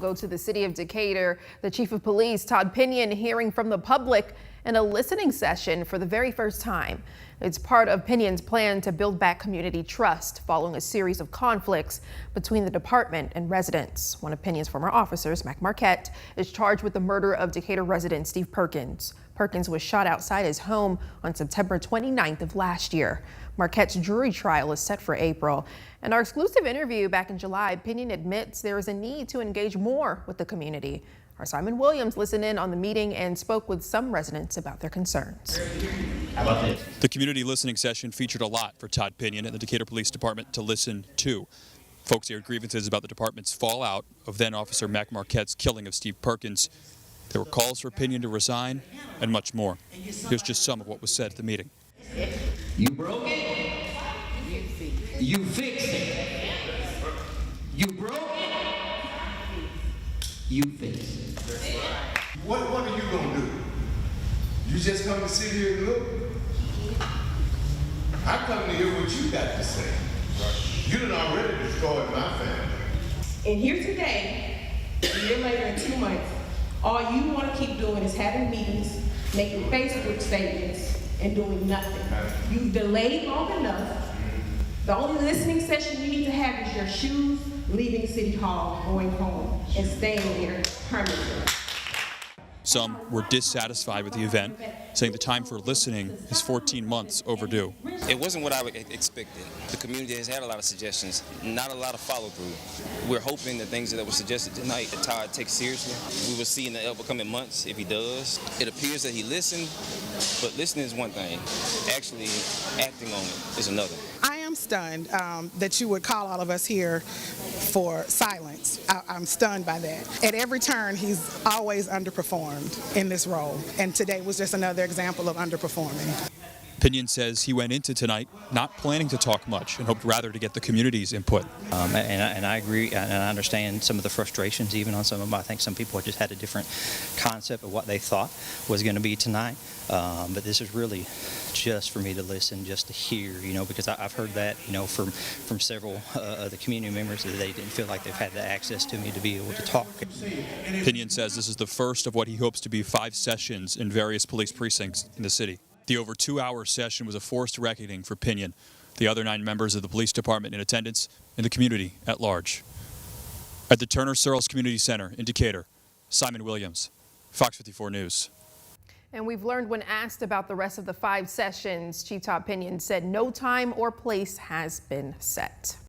Go to the city of Decatur. The chief of police, Todd Pinion, hearing from the public in a listening session for the very first time. It's part of Pinion's plan to build back community trust following a series of conflicts between the department and residents. One of Pinion's former officers, Mac Marquette, is charged with the murder of Decatur resident Steve Perkins. Perkins was shot outside his home on September 29th of last year. Marquette's jury trial is set for April. In our exclusive interview back in July, Pinion admits there is a need to engage more with the community. Our Simon Williams listened in on the meeting and spoke with some residents about their concerns. How about this? The community listening session featured a lot for Todd Pinion and the Decatur Police Department to listen to. Folks aired grievances about the department's fallout of then Officer Mac Marquette's killing of Steve Perkins. There were calls for Pinion to resign and much more. Here's just some of what was said at the meeting. You broke it, you fixed it. You broke it, you fixed it. What are you gonna do? You just come to sit here and look? I come to hear what you got to say. You done already destroyed my family. And here today, a year later in 2 months, all you want to keep doing is having meetings, making Facebook statements, and doing nothing. You've delayed long enough. The only listening session you need to have is your shoes leaving City Hall, going home, and staying there permanently. Some were dissatisfied with the event, saying the time for listening is 14 months overdue. It wasn't what I expected. The community has had a lot of suggestions, not a lot of follow-through. We're hoping the things that were suggested tonight that Todd takes seriously. We will see in the upcoming months if he does. It appears that he listened, but listening is one thing. Actually acting on it is another. I am stunned that you would call all of us here for silence. I'm stunned by that. At every turn, he's always underperformed in this role, and today was just another example of underperforming. Pinion says he went into tonight not planning to talk much and hoped rather to get the community's input. And I agree, and I understand some of the frustrations even on some of them. I think some people just had a different concept of what they thought was going to be tonight. But this is really just for me to listen, just to hear, because I've heard that, from several of the community members that they didn't feel like they've had the access to me to be able to talk. Pinion says this is the first of what he hopes to be 5 sessions in various police precincts in the city. The over 2-hour session was a forced reckoning for Pinion, the other 9 members of the police department in attendance, and the community at large. At the Turner Searles Community Center in Decatur, Simon Williams, Fox 54 News. And we've learned when asked about the rest of the 5 sessions, Chief Todd Pinion said no time or place has been set.